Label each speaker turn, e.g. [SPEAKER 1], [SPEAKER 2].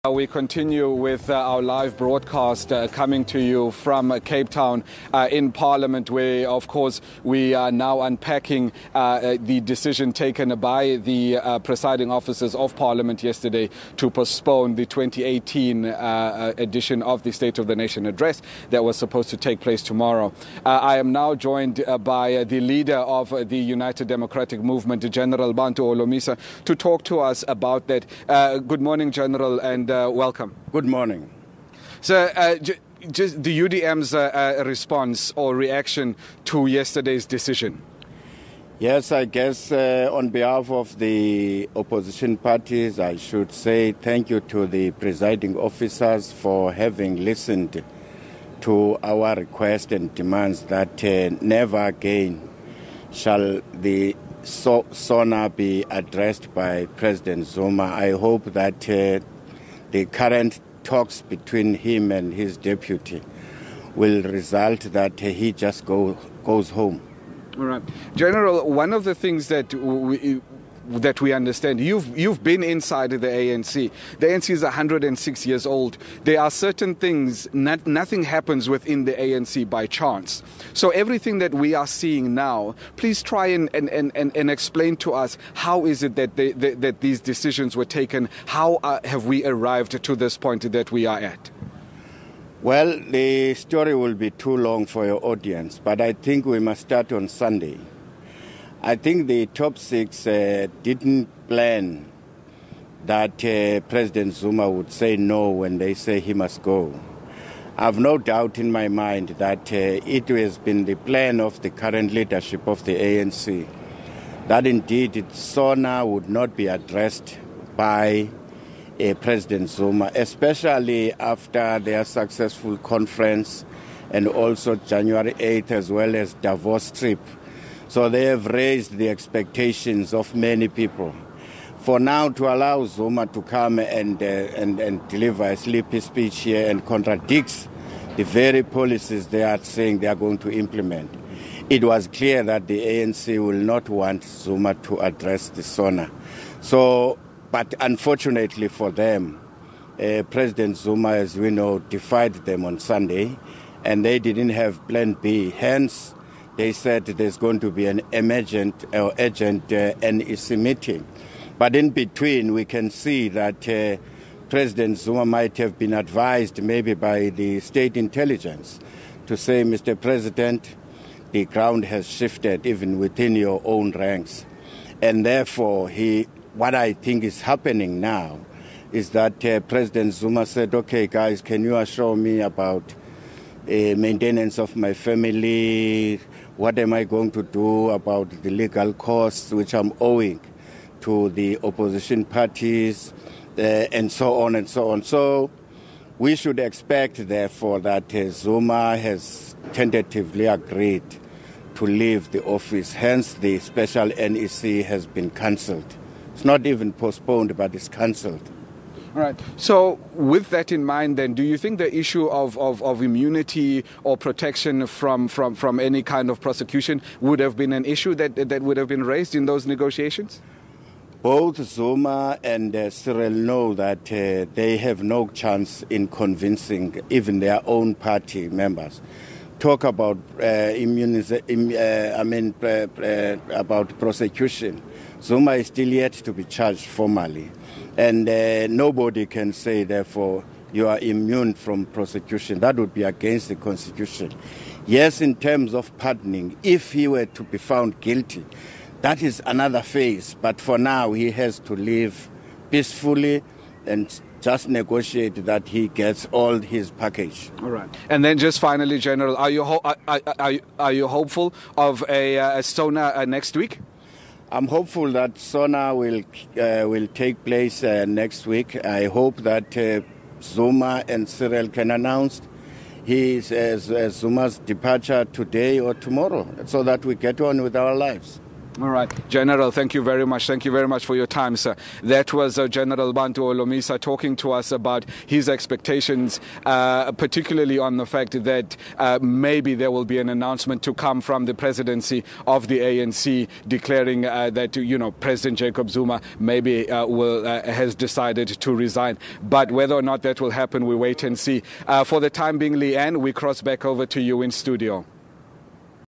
[SPEAKER 1] We continue with our live broadcast coming to you from Cape Town in Parliament, where, of course, we are now unpacking the decision taken by the presiding officers of Parliament yesterday to postpone the 2018 edition of the State of the Nation address that was supposed to take place tomorrow. I am now joined by the leader of the United Democratic Movement, General Bantu Holomisa, to talk to us about that. Good morning, General, and welcome.
[SPEAKER 2] Good morning.
[SPEAKER 1] So, just the UDM's response or reaction to yesterday's decision.
[SPEAKER 2] Yes, I guess on behalf of the opposition parties, I should say thank you to the presiding officers for having listened to our request and demands that never again shall the SONA be addressed by President Zuma. I hope that the current talks between him and his deputy will result that he just goes home.
[SPEAKER 1] All right. General, one of the things that we understand, you've been inside the ANC. The ANC is 106 years old. There are certain things, nothing happens within the ANC by chance. So everything that we are seeing now, please try and explain to us, how is it that these decisions were taken? How have we arrived to this point that we are at?
[SPEAKER 2] Well, the story will be too long for your audience, but I think we must start on Sunday. I think the top six didn't plan that President Zuma would say no when they say he must go. I have no doubt in my mind that it has been the plan of the current leadership of the ANC that indeed SONA would not be addressed by President Zuma, especially after their successful conference and also January 8th as well as Davos trip. So they have raised the expectations of many people. For now, to allow Zuma to come and deliver a sleepy speech here and contradicts the very policies they are saying they are going to implement, it was clear that the ANC will not want Zuma to address the SONA. So, but unfortunately for them, President Zuma, as we know, defied them on Sunday, and they didn't have Plan B. Hence, they said there's going to be an urgent NEC meeting. But in between, we can see that President Zuma might have been advised maybe by the state intelligence to say, Mr. President, the ground has shifted even within your own ranks. And therefore, what I think is happening now is that President Zuma said, okay, guys, can you assure me about maintenance of my family? What am I going to do about the legal costs which I'm owing to the opposition parties, and so on and so on. So we should expect, therefore, that Zuma has tentatively agreed to leave the office. Hence, the special NEC has been cancelled. It's not even postponed, but it's cancelled.
[SPEAKER 1] All right. So with that in mind, then, do you think the issue of immunity or protection from any kind of prosecution would have been an issue that would have been raised in those negotiations?
[SPEAKER 2] Both Zuma and Cyril know that they have no chance in convincing even their own party members. Talk about about prosecution. Zuma is still yet to be charged formally. And nobody can say, therefore, you are immune from prosecution. That would be against the Constitution. Yes, in terms of pardoning, if he were to be found guilty, that is another phase. But for now, he has to live peacefully and just negotiate that he gets all his package.
[SPEAKER 1] All right. And then just finally, General, are you hopeful of a SONA next week?
[SPEAKER 2] I'm hopeful that SONA will take place next week. I hope that Zuma and Cyril can announce Zuma's departure today or tomorrow, so that we get on with our lives.
[SPEAKER 1] All right. General, thank you very much. Thank you very much for your time, sir. That was General Bantu Holomisa talking to us about his expectations, particularly on the fact that maybe there will be an announcement to come from the presidency of the ANC declaring that, President Jacob Zuma maybe has decided to resign. But whether or not that will happen, we wait and see. For the time being, Leanne, we cross back over to you in studio.